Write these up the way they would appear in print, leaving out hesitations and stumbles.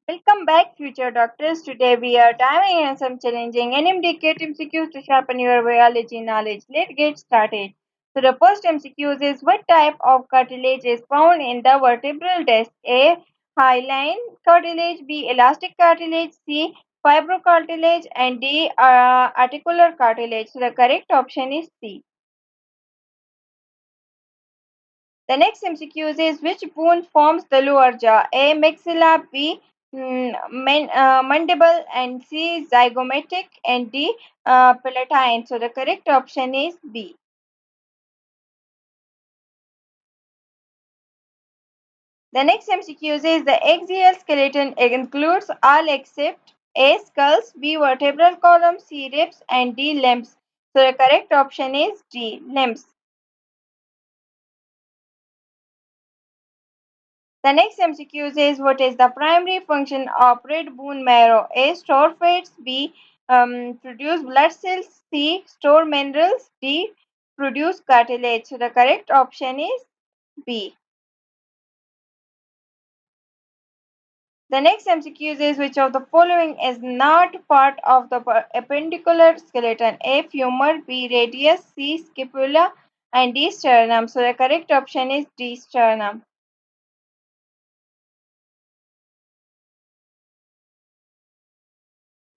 Welcome back, future doctors. Today we are diving into some challenging and MDAct MCQs to sharpen your biology knowledge. Let's get started. So the first MCQs is what type of cartilage is found in the vertebral disc? A. Hyaline cartilage, B. Elastic cartilage, C. Fibrocartilage, and D. Articular cartilage. So the correct option is C. The next MCQ is which bone forms the lower jaw? A. Maxilla, B. Mandible, and C. Zygomatic, and D. Palatine. So the correct option is B. The next MCQ is the axial skeleton includes all except A. Skulls, B. Vertebral column, C. Ribs, and D. Limbs. So the correct option is D. Limbs. The next MCQ is what is the primary function of red bone marrow? A. Store fats. B. Produce blood cells. C. Store minerals. D. Produce cartilage. So the correct option is B. The next MCQ is which of the following is not part of the appendicular skeleton? A. Femur. B. Radius. C. Scapula. And D. Sternum. So the correct option is D. Sternum.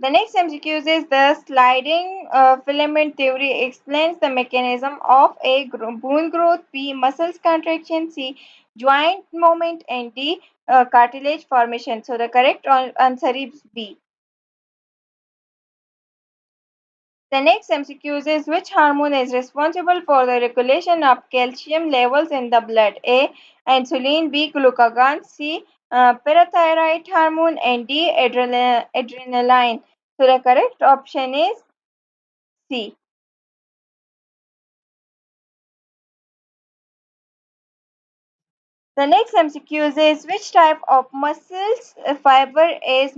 The next MCQ is the sliding filament theory explains the mechanism of A. Bone growth, B. Muscles contraction, C. Joint movement, and D. Cartilage formation. So the correct answer is B. The next MCQ is which hormone is responsible for the regulation of calcium levels in the blood? A. Insulin, B. Glucagon, C. Parathyroid hormone, and D. Adrenaline. So the correct option is C. The next MCQ is which type of muscles fiber is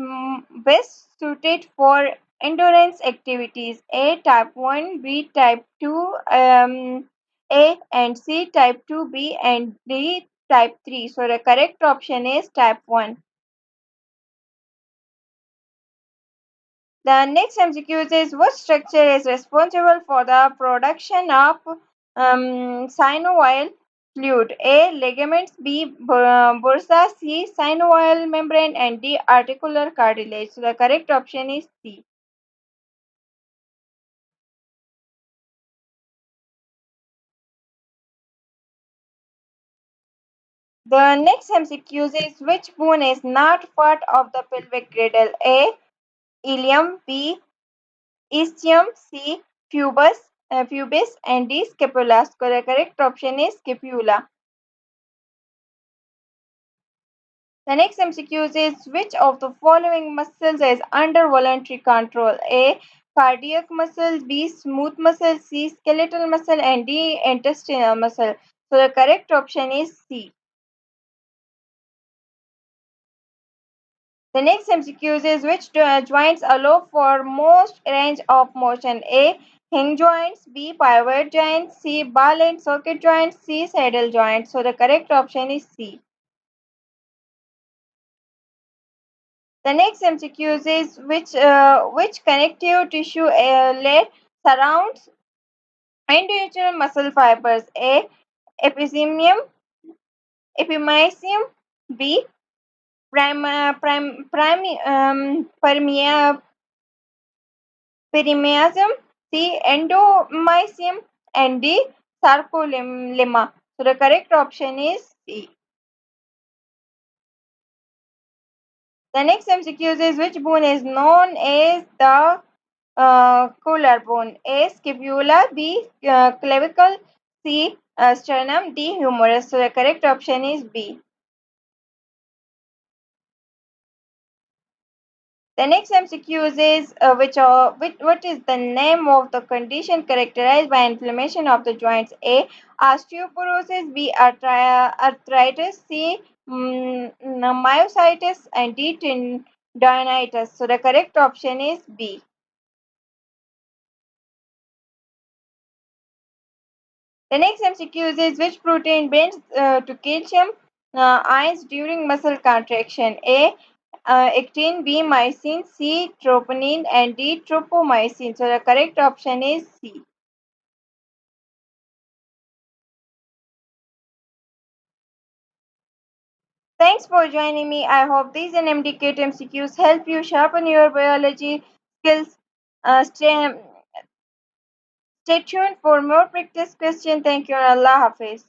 best suited for endurance activities? A. Type 1, B. Type 2, A and C. Type 2B, and D. Type 3. So the correct option is type 1. The next MCQ is what structure is responsible for the production of synovial fluid? A. Ligaments, B. Bursa, C. Synovial membrane, and D. Articular cartilage. So the correct option is C. The next MCQ is which bone is not part of the pelvic girdle? A. Ilium, B. Ischium, C. Pubis, and D. Scapula. So the correct option is scapula. The next MCQ is which of the following muscles is under voluntary control? A. Cardiac muscle, B. Smooth muscle, C. Skeletal muscle, and D. Intestinal muscle. So the correct option is C. The next MCQ is which joints allow for most range of motion? A. Hinge joints, B. Pivot joints, C. Ball and socket joints, C. Saddle joints. So the correct option is C. The next MCQ is which connective tissue layer surrounds individual muscle fibers? A. Epithelium, epimysium, B. Perimeasum, C. Endomysium, and D. Sarcolemma. So the correct option is C. The next MCQ is which bone is known as the collarbone? A. Scapula, B. Clavicle, C. Sternum, D. Humerus. So the correct option is B. The next MCQ is what is the name of the condition characterized by inflammation of the joints? A. Osteoporosis, B. Arthritis, C. Myositis, and D. Tendinitis. So the correct option is B. The next MCQ is which protein binds to calcium ions during muscle contraction? A. Actin, B, mycin, C, troponin, and D, tropomycin. So the correct option is C. Thanks for joining me. I hope these NMDK MCQs help you sharpen your biology skills. Stay tuned for more practice questions. Thank you and Allah Hafiz.